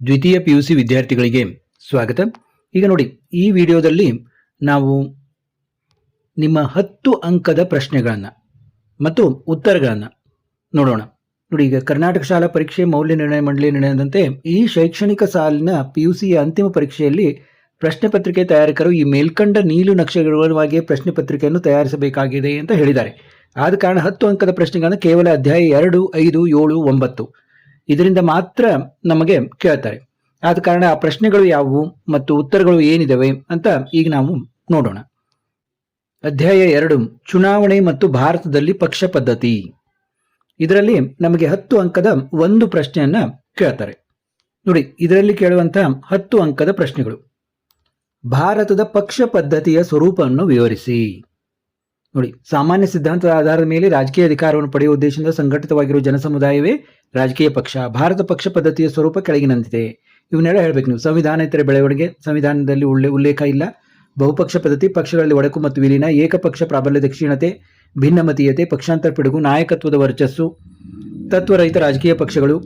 ದ್ವಿತೀಯ PUC ವಿದ್ಯಾರ್ಥಿಗಳಿಗೆ ಸ್ವಾಗತ. ಈಗ ನೋಡಿ, ಈ ವಿಡಿಯೋದಲ್ಲಿ ನಾವು ನಿಮ್ಮ 10 ಅಂಕದ ಪ್ರಶ್ನೆಗಳನ್ನು ಮತ್ತು ಉತ್ತರಗಳನ್ನು ನೋಡೋಣ. ನೋಡಿ, ಈಗ ಕರ್ನಾಟಕ ಶಾಲಾ ಪರೀಕ್ಷೆ ಮೌಲ್ಯ ನಿರ್ಣಯ ಮಂಡಳಿ ನಿರ್ಣಯದಂತೆ ಈ ಶೈಕ್ಷಣಿಕ ಸಾಲಿನ PUCಯ ಅಂತಿಮ ಪರೀಕ್ಷೆಯಲ್ಲಿ ಪ್ರಶ್ನೆ ಪತ್ರಿಕೆ ತಯಾರಕರು ಈ ಮೇಲ್ಕಂಡ ನೀಲು ನಕ್ಷೆಗಳವಾಗಿ ಪ್ರಶ್ನೆ ಪತ್ರಿಕೆಯನ್ನು ತಯಾರಿಸಬೇಕಾಗಿದೆ ಅಂತ ಹೇಳಿದ್ದಾರೆ. ಆದ ಕಾರಣ 10 ಅಂಕದ ಪ್ರಶ್ನೆಗಳನ್ನು ಕೇವಲ ಅಧ್ಯಾಯ 2, 5, 7, 9 ಇದರಿಂದ ಮಾತ್ರ ನಮಗೆ ಕೇಳ್ತಾರೆ. ಆದ ಕಾರಣ ಆ ಪ್ರಶ್ನೆಗಳು ಯಾವುವು ಮತ್ತು ಉತ್ತರಗಳು ಏನಿದಾವೆ ಅಂತ ಈಗ ನಾವು ನೋಡೋಣ. ಅಧ್ಯಾಯ 2, ಚುನಾವಣೆ ಮತ್ತು ಭಾರತದಲ್ಲಿ ಪಕ್ಷ ಪದ್ಧತಿ. ಇದರಲ್ಲಿ ನಮಗೆ 10 ಅಂಕದ ಒಂದು ಪ್ರಶ್ನೆಯನ್ನ ಕೇಳ್ತಾರೆ. ನೋಡಿ, ಇದರಲ್ಲಿ ಕೇಳುವಂತಹ 10 ಅಂಕದ ಪ್ರಶ್ನೆಗಳು: ಭಾರತದ ಪಕ್ಷ ಪದ್ಧತಿಯ ಸ್ವರೂಪವನ್ನು ವಿವರಿಸಿ. ನೋಡಿ, ಸಾಮಾನ್ಯ ಸಿದ್ಧಾಂತದ ಆಧಾರದ ಮೇಲೆ ರಾಜಕೀಯ ಅಧಿಕಾರವನ್ನು ಪಡೆಯುವ ಉದ್ದೇಶದಿಂದ ಸಂಘಟಿತವಾಗಿರುವ ಜನಸಮುದಾಯವೇ ರಾಜಕೀಯ ಪಕ್ಷ. ಭಾರತ ಪಕ್ಷ ಪದ್ಧತಿಯ ಸ್ವರೂಪ ಕೆಳಗಿನಂತಿದೆ. ಇವನ್ನೆಲ್ಲ ಹೇಳ್ಬೇಕು ನೀವು. ಸಂವಿಧಾನೇತರ ಬೆಳವಣಿಗೆ, ಸಂವಿಧಾನದಲ್ಲಿ ಉಲ್ಲೇಖ ಇಲ್ಲ. ಬಹುಪಕ್ಷ ಪದ್ಧತಿ, ಪಕ್ಷಗಳಲ್ಲಿ ಒಡಕು ಮತ್ತು ವಿಲೀನ, ಏಕಪಕ್ಷ ಪ್ರಾಬಲ್ಯದ ಕ್ಷೀಣತೆ, ಭಿನ್ನಮತೀಯತೆ, ಪಕ್ಷಾಂತರ ಪಿಡುಗು, ನಾಯಕತ್ವದ ವರ್ಚಸ್ಸು, ತತ್ವರಹಿತ ರಾಜಕೀಯ ಪಕ್ಷಗಳು,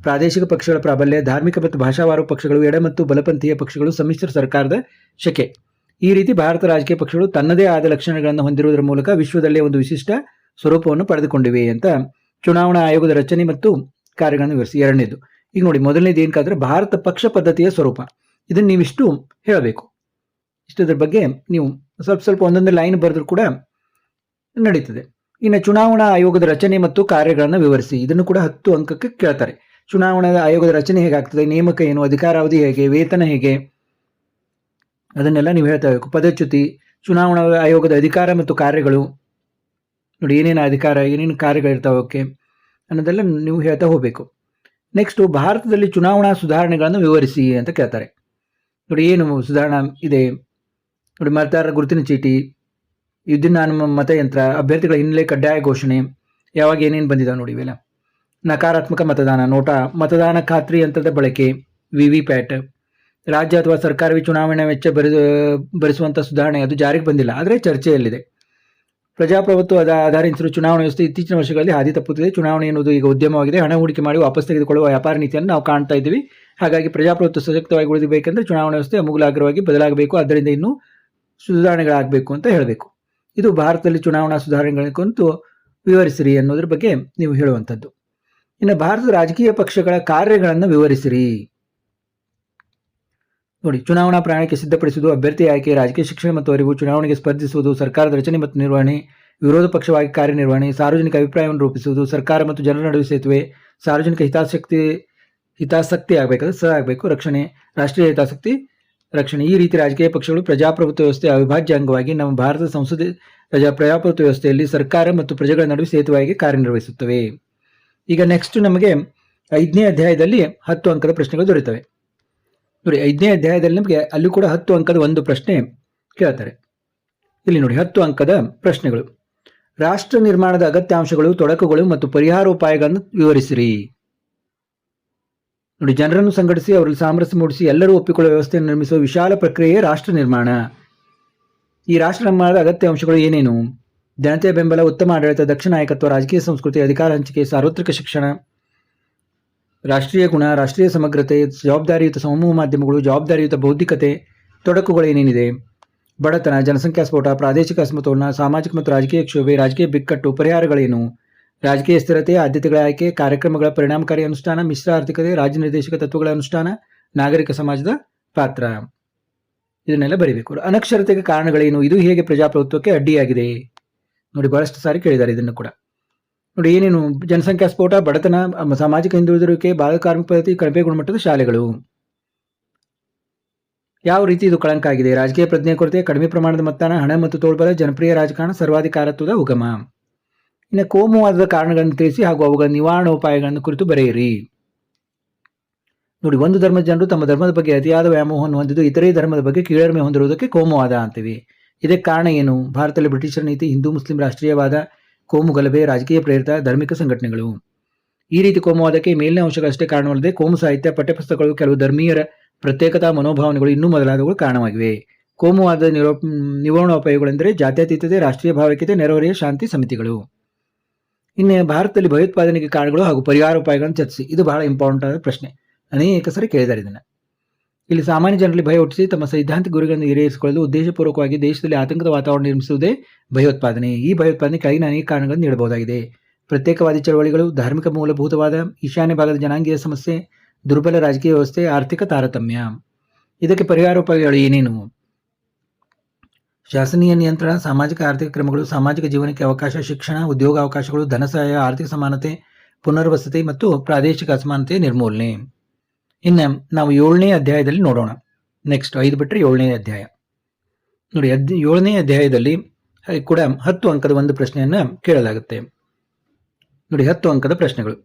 ಪ್ರಾದೇಶಿಕ ಪಕ್ಷಗಳ ಪ್ರಾಬಲ್ಯ, ಧಾರ್ಮಿಕ ಮತ್ತು ಭಾಷಾವಾರು ಪಕ್ಷಗಳು, ಎಡ ಮತ್ತು ಬಲಪಂಥೀಯ ಪಕ್ಷಗಳು, ಸಮ್ಮಿಶ್ರ ಸರ್ಕಾರದ ಶಕೆ. ಈ ರೀತಿ ಭಾರತ ರಾಜಕೀಯ ಪಕ್ಷಗಳು ತನ್ನದೇ ಆದ ಲಕ್ಷಣಗಳನ್ನು ಹೊಂದಿರುವುದರ ಮೂಲಕ ವಿಶ್ವದಲ್ಲೇ ಒಂದು ವಿಶಿಷ್ಟ ಸ್ವರೂಪವನ್ನು ಪಡೆದುಕೊಂಡಿವೆ ಅಂತ ಚುನಾವಣಾ ಆಯೋಗದ ರಚನೆ ಮತ್ತು ಕಾರ್ಯಗಳನ್ನು ವಿವರಿಸಿ. ಎರಡನೇದು, ಈಗ ನೋಡಿ, ಮೊದಲನೇದು ಏನಕ್ಕಾದ್ರೆ ಭಾರತ ಪಕ್ಷ ಪದ್ಧತಿಯ ಸ್ವರೂಪ. ಇದನ್ನು ನೀವಿಷ್ಟು ಹೇಳಬೇಕು. ಇಷ್ಟದ್ರ ಬಗ್ಗೆ ನೀವು ಸ್ವಲ್ಪ ಒಂದೊಂದು ಲೈನ್ ಬರೆದ್ರು ಕೂಡ ನಡೀತದೆ. ಇನ್ನು ಚುನಾವಣಾ ಆಯೋಗದ ರಚನೆ ಮತ್ತು ಕಾರ್ಯಗಳನ್ನು ವಿವರಿಸಿ. ಇದನ್ನು ಕೂಡ 10 ಅಂಕಕ್ಕೆ ಕೇಳ್ತಾರೆ. ಚುನಾವಣಾ ಆಯೋಗದ ರಚನೆ ಹೇಗಾಗ್ತದೆ, ನೇಮಕ ಏನು, ಅಧಿಕಾರಾವಧಿ ಹೇಗೆ, ವೇತನ ಹೇಗೆ, ಅದನ್ನೆಲ್ಲ ನೀವು ಹೇಳ್ತಾ ಬೇಕು. ಪದಚ್ಯುತಿ, ಚುನಾವಣಾ ಆಯೋಗದ ಅಧಿಕಾರ ಮತ್ತು ಕಾರ್ಯಗಳು, ನೋಡಿ ಏನೇನು ಅಧಿಕಾರ, ಏನೇನು ಕಾರ್ಯಗಳಿರ್ತಾವೆ ಅವಕ್ಕೆ ಅನ್ನೋದೆಲ್ಲ ನೀವು ಹೇಳ್ತಾ ಹೋಗಬೇಕು. ನೆಕ್ಸ್ಟು, ಭಾರತದಲ್ಲಿ ಚುನಾವಣಾ ಸುಧಾರಣೆಗಳನ್ನು ವಿವರಿಸಿ ಅಂತ ಕೇಳ್ತಾರೆ. ನೋಡಿ, ಏನು ಸುಧಾರಣಾ ಇದೆ ನೋಡಿ, ಮತದಾರರ ಗುರುತಿನ ಚೀಟಿ, ವಿದ್ಯುನ್ಮಾನ ಮತಯಂತ್ರ, ಅಭ್ಯರ್ಥಿಗಳ ಹಿನ್ನೆಲೆ ಕಡ್ಡಾಯ ಘೋಷಣೆ, ಯಾವಾಗ ಏನೇನು ಬಂದಿದ್ದಾವೆ ನೋಡಿ ಇವೆಲ್ಲ. ನಕಾರಾತ್ಮಕ ಮತದಾನ, ನೋಟಾ, ಮತದಾನ ಖಾತ್ರಿ ಯಂತ್ರದ ಬಳಕೆ, VVPAT, ರಾಜ್ಯ ಅಥವಾ ಸರ್ಕಾರವೇ ಚುನಾವಣೆ ವೆಚ್ಚ ಭರಿಸುವಂಥ ಸುಧಾರಣೆ, ಅದು ಜಾರಿಗೆ ಬಂದಿಲ್ಲ ಆದರೆ ಚರ್ಚೆಯಲ್ಲಿದೆ. ಪ್ರಜಾಪ್ರಭುತ್ವ ಆಧರಿಸಿರುವ ಚುನಾವಣಾ ವ್ಯವಸ್ಥೆ ಇತ್ತೀಚಿನ ವರ್ಷಗಳಲ್ಲಿ ಹಾದಿ ತಪ್ಪುತ್ತಿದೆ. ಚುನಾವಣೆ ಎನ್ನುವುದು ಈಗ ಉದ್ಯಮವಾಗಿದೆ. ಹಣ ಹೂಡಿಕೆ ಮಾಡಿ ವಾಪಸ್ ತೆಗೆದುಕೊಳ್ಳುವ ವ್ಯಾಪಾರ ನೀತಿಯನ್ನು ನಾವು ಕಾಣ್ತಾ ಇದ್ದೀವಿ. ಹಾಗಾಗಿ ಪ್ರಜಾಪ್ರಭುತ್ವ ಸಶಕ್ತವಾಗಿ ಉಳಿಯಬೇಕೆಂದರೆ ಚುನಾವಣಾ ವ್ಯವಸ್ಥೆ ಅಮೂಲಾಗ್ರವಾಗಿ ಬದಲಾಗಬೇಕು. ಆದ್ದರಿಂದ ಇನ್ನೂ ಸುಧಾರಣೆಗಳಾಗಬೇಕು ಅಂತ ಹೇಳಬೇಕು. ಇದು ಭಾರತದಲ್ಲಿ ಚುನಾವಣಾ ಸುಧಾರಣೆಗಳಕ್ಕಂತೂ ವಿವರಿಸಿರಿ ಅನ್ನೋದ್ರ ಬಗ್ಗೆ ನೀವು ಹೇಳುವಂಥದ್ದು. ಇನ್ನು ಭಾರತದ ರಾಜಕೀಯ ಪಕ್ಷಗಳ ಕಾರ್ಯಗಳನ್ನು ವಿವರಿಸಿರಿ. ನೋಡಿ, ಚುನಾವಣಾ ಪ್ರಣಾಳಿಕೆ ಸಿದ್ಧಪಡಿಸುವುದು, ಅಭ್ಯರ್ಥಿ ಆಯ್ಕೆ, ರಾಜಕೀಯ ಶಿಕ್ಷಣ ಮತ್ತು ಅರಿವು, ಚುನಾವಣೆಗೆ ಸ್ಪರ್ಧಿಸುವುದು, ಸರ್ಕಾರದ ರಚನೆ ಮತ್ತು ನಿರ್ವಹಣೆ, ವಿರೋಧ ಪಕ್ಷವಾಗಿ ಕಾರ್ಯನಿರ್ವಹಣೆ, ಸಾರ್ವಜನಿಕ ಅಭಿಪ್ರಾಯವನ್ನು ರೂಪಿಸುವುದು, ಸರ್ಕಾರ ಮತ್ತು ಜನರ ನಡುವೆ ಸೇತುವೆ, ಸಾರ್ವಜನಿಕ ಹಿತಾಸಕ್ತಿ ಆಗಬೇಕು, ರಕ್ಷಣೆ, ರಾಷ್ಟ್ರೀಯ ಹಿತಾಸಕ್ತಿ ರಕ್ಷಣೆ. ಈ ರೀತಿ ರಾಜಕೀಯ ಪಕ್ಷಗಳು ಪ್ರಜಾಪ್ರಭುತ್ವ ವ್ಯವಸ್ಥೆಯ ಅವಿಭಾಜ್ಯ ಅಂಗವಾಗಿ ನಮ್ಮ ಭಾರತದ ಸಂಸದೆ ಪ್ರಜಾಪ್ರಭುತ್ವ ವ್ಯವಸ್ಥೆಯಲ್ಲಿ ಸರ್ಕಾರ ಮತ್ತು ಪ್ರಜೆಗಳ ನಡುವೆ ಸೇತುವೆಯಾಗಿ ಕಾರ್ಯನಿರ್ವಹಿಸುತ್ತವೆ. ಈಗ ನೆಕ್ಸ್ಟ್ ನಮಗೆ 5ನೇ ಅಧ್ಯಾಯದಲ್ಲಿ 10 ಅಂಕದ ಪ್ರಶ್ನೆಗಳು ದೊರೆಯುತ್ತವೆ. ನೋಡಿ, 5ನೇ ಅಧ್ಯಾಯದಲ್ಲಿ ನಮಗೆ ಅಲ್ಲಿ ಕೂಡ 10 ಅಂಕದ ಒಂದು ಪ್ರಶ್ನೆ ಕೇಳ್ತಾರೆ. ಇಲ್ಲಿ ನೋಡಿ, 10 ಅಂಕದ ಪ್ರಶ್ನೆಗಳು: ರಾಷ್ಟ್ರ ನಿರ್ಮಾಣದ ಅಗತ್ಯಾಂಶಗಳು, ತೊಡಕುಗಳು ಮತ್ತು ಪರಿಹಾರೋಪಾಯಗಳನ್ನು ವಿವರಿಸಿರಿ. ನೋಡಿ, ಜನರನ್ನು ಸಂಘಟಿಸಿ ಅವರಲ್ಲಿ ಸಾಮರಸ್ಯ ಮೂಡಿಸಿ ಎಲ್ಲರೂ ಒಪ್ಪಿಕೊಳ್ಳುವ ವ್ಯವಸ್ಥೆಯನ್ನು ನಿರ್ಮಿಸುವ ವಿಶಾಲ ಪ್ರಕ್ರಿಯೆ ರಾಷ್ಟ್ರ ನಿರ್ಮಾಣ. ಈ ರಾಷ್ಟ್ರ ನಿರ್ಮಾಣದ ಅಗತ್ಯ ಅಂಶಗಳು ಏನೇನು? ಜನತೆಯ ಬೆಂಬಲ, ಉತ್ತಮ ಆಡಳಿತ, ದಕ್ಷ ನಾಯಕತ್ವ, ರಾಜಕೀಯ ಸಂಸ್ಕೃತಿ, ಅಧಿಕಾರ ಹಂಚಿಕೆ, ಸಾರ್ವತ್ರಿಕ ಶಿಕ್ಷಣ, ರಾಷ್ಟ್ರೀಯ ಗುಣ, ರಾಷ್ಟ್ರೀಯ ಸಮಗ್ರತೆ, ಜವಾಬ್ದಾರಿಯುತ ಸಮೂಹ ಮಾಧ್ಯಮಗಳು, ಜವಾಬ್ದಾರಿಯುತ ಬೌದ್ಧಿಕತೆ. ತೊಡಕುಗಳು ಏನೇನಿದೆ? ಬಡತನ, ಜನಸಂಖ್ಯಾ ಸ್ಫೋಟ, ಪ್ರಾದೇಶಿಕ ಅಸಮತೋಲನ, ಸಾಮಾಜಿಕ ಮತ್ತು ರಾಜಕೀಯ ಕ್ಷೋಭೆ, ರಾಜಕೀಯ ಬಿಕ್ಕಟ್ಟು. ಪರಿಹಾರಗಳೇನು? ರಾಜಕೀಯ ಸ್ಥಿರತೆ, ಆದ್ಯತೆಗಳ ಆಯ್ಕೆ, ಕಾರ್ಯಕ್ರಮಗಳ ಪರಿಣಾಮಕಾರಿ ಅನುಷ್ಠಾನ, ಮಿಶ್ರ ಆರ್ಥಿಕತೆ, ರಾಜ್ಯ ನಿರ್ದೇಶಕ ತತ್ವಗಳ ಅನುಷ್ಠಾನ, ನಾಗರಿಕ ಸಮಾಜದ ಪಾತ್ರ. ಇದನ್ನೆಲ್ಲ ಬರೀಬೇಕು. ಅನಕ್ಷರತೆಗೆ ಕಾರಣಗಳೇನು? ಇದು ಹೇಗೆ ಪ್ರಜಾಪ್ರಭುತ್ವಕ್ಕೆ ಅಡ್ಡಿಯಾಗಿದೆ? ನೋಡಿ, ಬಹಳಷ್ಟು ಸಾರಿ ಕೇಳಿದ್ದಾರೆ ಇದನ್ನು ಕೂಡ. ನೋಡಿ, ಏನೇನು? ಜನಸಂಖ್ಯಾ ಸ್ಫೋಟ, ಬಡತನ, ಸಾಮಾಜಿಕ ಹಿಂದುಳಿದಿರುವಿಕೆ, ಬಾಲ ಕಾರ್ಮಿಕ ಪದ್ಧತಿ, ಕಡಿಮೆ ಗುಣಮಟ್ಟದ ಶಾಲೆಗಳು. ಯಾವ ರೀತಿ ಇದು ಕಳಂಕ ಆಗಿದೆ? ರಾಜಕೀಯ ಪ್ರಜ್ಞೆ ಕೊರತೆ, ಕಡಿಮೆ ಪ್ರಮಾಣದ ಮತದಾನ, ಹಣ ಮತ್ತು ತೋಳ್ಬಲ, ಜನಪ್ರಿಯ ರಾಜಕಾರಣ, ಸರ್ವಾಧಿಕಾರತ್ವದ ಉಗಮ. ಇನ್ನು ಕೋಮುವಾದದ ಕಾರಣಗಳನ್ನು ತಿಳಿಸಿ ಹಾಗೂ ಅವುಗಳ ನಿವಾರಣೋಪಾಯಗಳನ್ನು ಕುರಿತು ಬರೆಯಿರಿ. ನೋಡಿ, ಒಂದು ಧರ್ಮದ ಜನರು ತಮ್ಮ ಧರ್ಮದ ಬಗ್ಗೆ ಅತಿಯಾದ ವ್ಯಾಮೋಹವನ್ನು ಹೊಂದಿದ್ದು ಇತರೆ ಧರ್ಮದ ಬಗ್ಗೆ ಕೀಳರಿಮೆ ಹೊಂದಿರುವುದಕ್ಕೆ ಕೋಮುವಾದ ಅಂತೀವಿ. ಇದಕ್ಕೆ ಕಾರಣ ಏನು? ಭಾರತದಲ್ಲಿ ಬ್ರಿಟಿಷರ ನೀತಿ, ಹಿಂದೂ ಮುಸ್ಲಿಂ ರಾಷ್ಟ್ರೀಯವಾದ, ಕೋಮು ಗಲಭೆ, ರಾಜಕೀಯ ಪ್ರೇರಿತ ಧಾರ್ಮಿಕ ಸಂಘಟನೆಗಳು. ಈ ರೀತಿ ಕೋಮುವಾದಕ್ಕೆ ಮೇಲಿನ ಅಂಶಗಳಷ್ಟೇ ಕಾರಣವಲ್ಲದೆ ಕೋಮು ಸಾಹಿತ್ಯ, ಪಠ್ಯಪುಸ್ತಕಗಳು, ಕೆಲವು ಧರ್ಮೀಯರ ಪ್ರತ್ಯೇಕತಾ ಮನೋಭಾವನೆಗಳು ಇನ್ನೂ ಮೊದಲಾದವುಗಳು ಕಾರಣವಾಗಿವೆ. ಕೋಮುವಾದ ನಿವಾರಣೋಪಾಯಗಳೆಂದರೆ ಜಾತ್ಯತೀತತೆ, ರಾಷ್ಟ್ರೀಯ ಭಾವೈಕ್ಯತೆ, ನೆರೆಹೊರೆಯ ಶಾಂತಿ ಸಮಿತಿಗಳು. ಇನ್ನು ಭಾರತದಲ್ಲಿ ಭಯೋತ್ಪಾದನೆಗೆ ಕಾರಣಗಳು ಹಾಗೂ ಪರಿಹಾರೋಪಾಯಗಳನ್ನು ಚರ್ಚಿಸಿ. ಇದು ಬಹಳ ಇಂಪಾರ್ಟೆಂಟ್ ಆದ ಪ್ರಶ್ನೆ. ಅನೇಕ ಸರಿ ಕೇಳಿದ್ದಾರೆ ಇದನ್ನು. ಇಲ್ಲಿ ಸಾಮಾನ್ಯ ಜನರಲ್ಲಿ ಭಯ ಹುಟ್ಟಿಸಿ ತಮ್ಮ ಸೈದ್ಧಾಂತಿಕ ಗುರಿಗಳನ್ನು ಈಡೇರಿಸಿಕೊಳ್ಳಲು ಉದ್ದೇಶಪೂರ್ವಕವಾಗಿ ದೇಶದಲ್ಲಿ ಆತಂಕದ ವಾತಾವರಣ ನಿರ್ಮಿಸುವುದೇ ಭಯೋತ್ಪಾದನೆ. ಈ ಭಯೋತ್ಪಾದನೆ ಕೆಳಗಿನ ಅನೇಕ ಕಾರಣಗಳನ್ನು ನೀಡಬಹುದಾಗಿದೆ. ಪ್ರತ್ಯೇಕವಾದಿ ಚಳವಳಿಗಳು, ಧಾರ್ಮಿಕ ಮೂಲಭೂತವಾದ, ಈಶಾನ್ಯ ಭಾಗದ ಜನಾಂಗೀಯ ಸಮಸ್ಯೆ, ದುರ್ಬಲ ರಾಜಕೀಯ ವ್ಯವಸ್ಥೆ, ಆರ್ಥಿಕ ತಾರತಮ್ಯ. ಇದಕ್ಕೆ ಪರಿಹಾರೋಪಾಯಗಳು ಏನೇನು? ಶಾಸನೀಯ ನಿಯಂತ್ರಣ, ಸಾಮಾಜಿಕ ಆರ್ಥಿಕ ಕ್ರಮಗಳು, ಸಾಮಾಜಿಕ ಜೀವನಕ್ಕೆ ಅವಕಾಶ, ಶಿಕ್ಷಣ, ಉದ್ಯೋಗ ಅವಕಾಶಗಳು, ಧನ ಸಹಾಯ, ಆರ್ಥಿಕ ಸಮಾನತೆ, ಪುನರ್ವಸತಿ ಮತ್ತು ಪ್ರಾದೇಶಿಕ ಅಸಮಾನತೆ ನಿರ್ಮೂಲನೆ. ಇನ್ನು ನಾವು 7ನೇ ಅಧ್ಯಾಯದಲ್ಲಿ ನೋಡೋಣ. ನೆಕ್ಸ್ಟ್ 5 ಬಿಟ್ಟರೆ 7ನೇ ಅಧ್ಯಾಯ ನೋಡಿ. 7ನೇ ಅಧ್ಯಾಯದಲ್ಲಿ ಕೂಡ 10 ಅಂಕದ ಒಂದು ಪ್ರಶ್ನೆಯನ್ನು ಕೇಳಲಾಗುತ್ತೆ ನೋಡಿ. 10 ಅಂಕದ ಪ್ರಶ್ನೆಗಳು.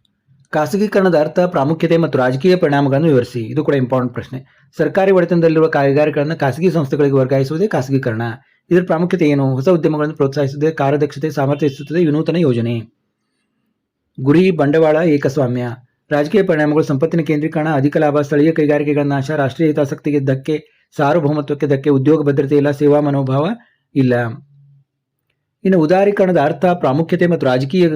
ಖಾಸಗೀಕರಣದ ಅರ್ಥ, ಪ್ರಾಮುಖ್ಯತೆ ಮತ್ತು ರಾಜಕೀಯ ಪರಿಣಾಮಗಳನ್ನು ವಿವರಿಸಿ. ಇದು ಕೂಡ ಇಂಪಾರ್ಟೆಂಟ್ ಪ್ರಶ್ನೆ. ಸರ್ಕಾರಿ ಒಡೆತನದಲ್ಲಿರುವ ಕೈಗಾರಿಕೆಗಳನ್ನು ಖಾಸಗಿ ಸಂಸ್ಥೆಗಳಿಗೆ ವರ್ಗಾಯಿಸುವುದೇ ಖಾಸಗೀಕರಣ. ಇದರ ಪ್ರಾಮುಖ್ಯತೆ ಏನು? ಹೊಸ ಉದ್ಯಮಗಳನ್ನು ಪ್ರೋತ್ಸಾಹಿಸುತ್ತದೆ, ಕಾರ್ಯದಕ್ಷತೆ, ಸಾಮರ್ಥ್ಯ ಹೆಚ್ಚಿಸುತ್ತದೆ, ವಿನೂತನ ಯೋಜನೆ. ಗುರಿ, ಬಂಡವಾಳ, ಏಕಸ್ವಾಮ್ಯ. ರಾಜಕೀಯ ಪರಿಣಾಮಗಳು, ಸಂಪತ್ತಿನ ಕೇಂದ್ರೀಕರಣ, ಅಧಿಕ ಲಾಭ, ಸ್ಥಳೀಯ ಕೈಗಾರಿಕೆಗಳ ನಾಶ, ರಾಷ್ಟ್ರೀಯ ಹಿತಾಸಕ್ತಿಗೆ ಧಕ್ಕೆ, ಸಾರ್ವಭೌಮತ್ವಕ್ಕೆ ಧಕ್ಕೆ, ಉದ್ಯೋಗ ಭದ್ರತೆ ಇಲ್ಲ, ಸೇವಾ ಮನೋಭಾವ ಇಲ್ಲ. ಇನ್ನು ಉದಾರೀಕರಣದ ಅರ್ಥ, ಪ್ರಾಮುಖ್ಯತೆ ಮತ್ತು ರಾಜಕೀಯ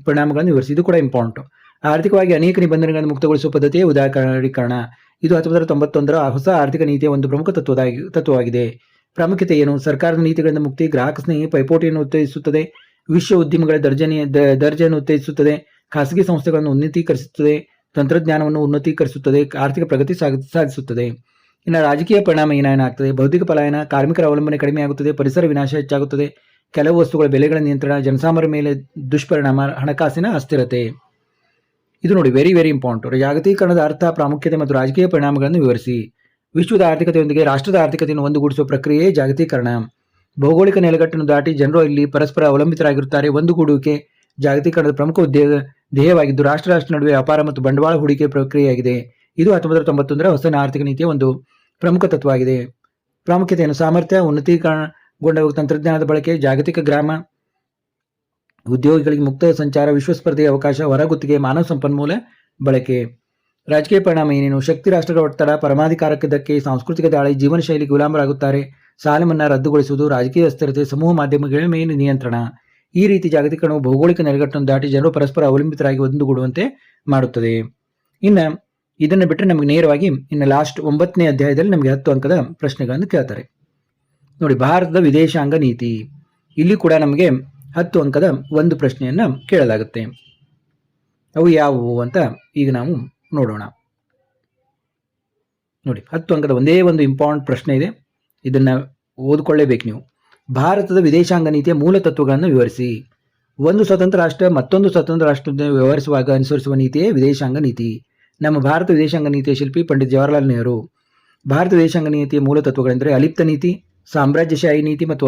ಪರಿಣಾಮಗಳನ್ನು ವಿವರಿಸಿ. ಇದು ಕೂಡ ಇಂಪಾರ್ಟೆಂಟ್. ಆರ್ಥಿಕವಾಗಿ ಅನೇಕ ನಿಬಂಧನೆಗಳನ್ನು ಮುಕ್ತಗೊಳಿಸುವ ಪದ್ಧತಿಯೇ ಉದಾರೀಕರಣ. ಇದು 1991ರ ಹೊಸ ಆರ್ಥಿಕ ನೀತಿಯ ಒಂದು ಪ್ರಮುಖ ತತ್ವವಾಗಿದೆ. ಪ್ರಾಮುಖ್ಯತೆ ಏನು? ಸರ್ಕಾರದ ನೀತಿಗಳಿಂದ ಮುಕ್ತಿ, ಗ್ರಾಹಕ ಸ್ನೇಹಿ, ಪೈಪೋಟಿಯನ್ನು ಉತ್ತೇಜಿಸುತ್ತದೆ, ವಿಶ್ವ ಉದ್ಯಮಗಳ ದರ್ಜೆಯನ್ನು ಉತ್ತೇಜಿಸುತ್ತದೆ, ಖಾಸಗಿ ಸಂಸ್ಥೆಗಳನ್ನು ಉನ್ನತೀಕರಿಸುತ್ತದೆ, ತಂತ್ರಜ್ಞಾನವನ್ನು ಉನ್ನತೀಕರಿಸುತ್ತದೆ, ಆರ್ಥಿಕ ಪ್ರಗತಿ ಸಾಧಿಸುತ್ತದೆ. ಇನ್ನು ರಾಜಕೀಯ ಪರಿಣಾಮ ಏನಾಗ್ತದೆ? ಬೌದ್ಧಿಕ ಪಲಾಯನ, ಕಾರ್ಮಿಕರ ಅವಲಂಬನೆ ಕಡಿಮೆಯಾಗುತ್ತದೆ, ಪರಿಸರ ವಿನಾಶ ಹೆಚ್ಚಾಗುತ್ತದೆ, ಕೆಲವು ವಸ್ತುಗಳ ಬೆಲೆಗಳ ನಿಯಂತ್ರಣ, ಜನಸಾಮಾನ್ಯರ ಮೇಲೆ ದುಷ್ಪರಿಣಾಮ, ಹಣಕಾಸಿನ ಅಸ್ಥಿರತೆ. ಇದು ನೋಡಿ ವೆರಿ ವೆರಿ ಇಂಪಾರ್ಟೆಂಟ್. ಜಾಗತೀಕರಣದ ಅರ್ಥ, ಪ್ರಾಮುಖ್ಯತೆ ಮತ್ತು ರಾಜಕೀಯ ಪರಿಣಾಮಗಳನ್ನು ವಿವರಿಸಿ. ವಿಶ್ವದ ಆರ್ಥಿಕತೆಯೊಂದಿಗೆ ರಾಷ್ಟ್ರದ ಆರ್ಥಿಕತೆಯನ್ನು ಒಂದುಗೂಡಿಸುವ ಪ್ರಕ್ರಿಯೆ ಜಾಗತೀಕರಣ. ಭೌಗೋಳಿಕ ನೆಲೆಗಟ್ಟನ್ನು ದಾಟಿ ಜನರು ಇಲ್ಲಿ ಪರಸ್ಪರ ಅವಲಂಬಿತರಾಗಿರುತ್ತಾರೆ. ಒಂದುಗೂಡುವಿಕೆ ಜಾಗತೀಕರಣದ ಪ್ರಮುಖ ಧ್ಯೇಯವಾಗಿದ್ದು ರಾಷ್ಟ್ರ ನಡುವೆ ವ್ಯಾಪಾರ ಮತ್ತು ಬಂಡವಾಳ ಹೂಡಿಕೆ ಪ್ರಕ್ರಿಯೆಯಾಗಿದೆ. ಇದು 1991ರ ಹೊಸ ಆರ್ಥಿಕ ನೀತಿಯ ಒಂದು ಪ್ರಮುಖ ತತ್ವವಾಗಿದೆ. ಪ್ರಾಮುಖ್ಯತೆಯನ್ನು ಸಾಮರ್ಥ್ಯ, ಉನ್ನತೀಕರಣಗೊಂಡ ತಂತ್ರಜ್ಞಾನದ ಬಳಕೆ, ಜಾಗತಿಕ ಗ್ರಾಮ, ಉದ್ಯೋಗಿಗಳಿಗೆ ಮುಕ್ತ ಸಂಚಾರ, ವಿಶ್ವ ಸ್ಪರ್ಧೆಯ ಅವಕಾಶ, ಹೊರಗುತ್ತಿಗೆ, ಮಾನವ ಸಂಪನ್ಮೂಲ ಬಳಕೆ. ರಾಜಕೀಯ ಪರಿಣಾಮ ಏನೇನು? ಶಕ್ತಿ ರಾಷ್ಟ್ರಗಳ ಒತ್ತಡ, ಪರಮಾಧಿಕಾರಕ್ಕೆ ಧಕ್ಕೆ, ಸಾಂಸ್ಕೃತಿಕ ದಾಳಿ, ಜೀವನ ಶೈಲಿಗೆ ಗುಲಾಮರಾಗುತ್ತಾರೆ, ಸಾಲ ಮನ್ನಾ ರದ್ದುಗೊಳಿಸುವುದು, ರಾಜಕೀಯ ಅಸ್ಥಿರತೆ, ಸಮೂಹ ಮಾಧ್ಯಮಗಳ ಮೇಲೆ ನಿಯಂತ್ರಣ. ಈ ರೀತಿ ಜಾಗತೀಕರಣವು ಭೌಗೋಳಿಕ ನೆಲೆಗಟ್ಟನ್ನು ದಾಟಿ ಜನರು ಪರಸ್ಪರ ಅವಲಂಬಿತರಾಗಿ ಒಂದುಗೂಡುವಂತೆ ಮಾಡುತ್ತದೆ. ಇನ್ನು ಇದನ್ನು ಬಿಟ್ಟರೆ ನಮಗೆ ನೇರವಾಗಿ ಇನ್ನು ಲಾಸ್ಟ್ 9ನೇ ಅಧ್ಯಾಯದಲ್ಲಿ ನಮಗೆ 10 ಅಂಕದ ಪ್ರಶ್ನೆಗಳನ್ನು ಕೇಳ್ತಾರೆ ನೋಡಿ. ಭಾರತದ ವಿದೇಶಾಂಗ ನೀತಿ. ಇಲ್ಲಿ ಕೂಡ ನಮಗೆ 10 ಅಂಕದ ಒಂದು ಪ್ರಶ್ನೆಯನ್ನು ಕೇಳಲಾಗುತ್ತೆ. ಅವು ಯಾವುವು ಅಂತ ಈಗ ನಾವು ನೋಡೋಣ ನೋಡಿ. 10 ಅಂಕದ ಒಂದೇ ಒಂದು ಇಂಪಾರ್ಟೆಂಟ್ ಪ್ರಶ್ನೆ ಇದೆ, ಇದನ್ನು ಓದ್ಕೊಳ್ಳೇಬೇಕು ನೀವು. ಭಾರತದ ವಿದೇಶಾಂಗ ನೀತಿಯ ಮೂಲ ತತ್ವಗಳನ್ನು ವಿವರಿಸಿ. ಒಂದು ಸ್ವತಂತ್ರ ರಾಷ್ಟ್ರ ಮತ್ತೊಂದು ಸ್ವತಂತ್ರ ರಾಷ್ಟ್ರದಿಂದ ವ್ಯವಹರಿಸುವಾಗ ಅನುಸರಿಸುವ ನೀತಿಯೇ ವಿದೇಶಾಂಗ ನೀತಿ. ನಮ್ಮ ಭಾರತ ವಿದೇಶಾಂಗ ನೀತಿಯ ಶಿಲ್ಪಿ ಪಂಡಿತ್ ಜವಾಹರ್ಲಾಲ್ ನೆಹರು. ಭಾರತ ವಿದೇಶಾಂಗ ನೀತಿಯ ಮೂಲ ತತ್ವಗಳೆಂದರೆ ಅಲಿಪ್ತ ನೀತಿ, ಸಾಮ್ರಾಜ್ಯಶಾಹಿ ನೀತಿ ಮತ್ತು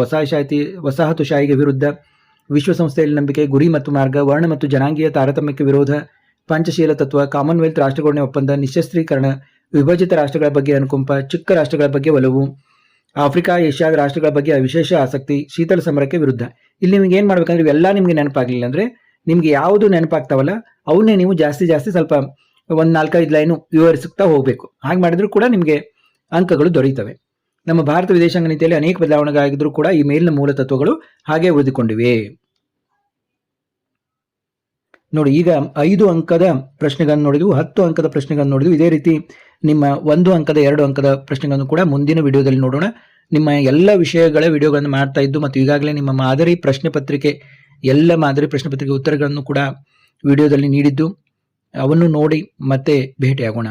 ವಸಾಹತುಶಾಹಿಗೆ ವಿರುದ್ಧ, ವಿಶ್ವಸಂಸ್ಥೆಯಲ್ಲಿ ನಂಬಿಕೆ, ಗುರಿ ಮತ್ತು ಮಾರ್ಗ, ವರ್ಣ ಮತ್ತು ಜನಾಂಗೀಯ ತಾರತಮ್ಯಕ್ಕೆ ವಿರೋಧ, ಪಂಚಶೀಲ ತತ್ವ, ಕಾಮನ್ವೆಲ್ತ್ ರಾಷ್ಟ್ರಗಳೊಡನೆ ಒಪ್ಪಂದ, ನಿಶಸ್ತ್ರೀಕರಣ, ವಿಭಜಿತ ರಾಷ್ಟ್ರಗಳ ಬಗ್ಗೆ ಅನುಕಂಪ, ಚಿಕ್ಕ ರಾಷ್ಟ್ರಗಳ ಬಗ್ಗೆ ಒಲವು, ಆಫ್ರಿಕಾ ಏಷ್ಯಾದ ರಾಷ್ಟ್ರಗಳ ಬಗ್ಗೆ ವಿಶೇಷ ಆಸಕ್ತಿ, ಶೀತಲ ಸಮರಕ್ಕೆ ವಿರುದ್ಧ. ಇಲ್ಲಿ ನಿಮ್ಗೆ ಏನು ಮಾಡ್ಬೇಕಂದ್ರೆ ಇವೆಲ್ಲ ನಿಮಗೆ ನೆನಪಾಗಲಿಲ್ಲ ಅಂದರೆ ನಿಮಗೆ ಯಾವುದು ನೆನಪಾಗ್ತಾವಲ್ಲ ಅವನ್ನೇ ನೀವು ಜಾಸ್ತಿ ಸ್ವಲ್ಪ ಒಂದು 4-5 ಲೈನು ವಿವರಿಸುತ್ತಾ ಹೋಗಬೇಕು. ಹಾಗೆ ಮಾಡಿದ್ರೂ ಕೂಡ ನಿಮಗೆ ಅಂಕಗಳು ದೊರೆಯುತ್ತವೆ. ನಮ್ಮ ಭಾರತ ವಿದೇಶಾಂಗ ನೀತಿಯಲ್ಲಿ ಅನೇಕ ಬದಲಾವಣೆಗಳಾಗಿದ್ರೂ ಕೂಡ ಈ ಮೇಲಿನ ಮೂಲ ತತ್ವಗಳು ಹಾಗೆ ಉಳಿದುಕೊಂಡಿವೆ ನೋಡಿ. ಈಗ 5 ಅಂಕದ ಪ್ರಶ್ನೆಗಳನ್ನು ನೋಡಿದ್ವು, 10 ಅಂಕದ ಪ್ರಶ್ನೆಗಳನ್ನು ನೋಡಿದ್ವು. ಇದೇ ರೀತಿ ನಿಮ್ಮ 1 ಅಂಕದ 2 ಅಂಕದ ಪ್ರಶ್ನೆಗಳನ್ನು ಕೂಡ ಮುಂದಿನ ವಿಡಿಯೋದಲ್ಲಿ ನೋಡೋಣ. ನಿಮ್ಮ ಎಲ್ಲ ವಿಷಯಗಳ ವಿಡಿಯೋಗಳನ್ನು ಮಾಡ್ತಾ ಇದ್ದು ಮತ್ತು ಈಗಾಗಲೇ ನಿಮ್ಮ ಮಾದರಿ ಪ್ರಶ್ನೆ ಪತ್ರಿಕೆ ಉತ್ತರಗಳನ್ನು ಕೂಡ ವಿಡಿಯೋದಲ್ಲಿ ನೀಡಿದ್ದು, ಅವನ್ನು ನೋಡಿ ಮತ್ತೆ ಭೇಟಿಯಾಗೋಣ.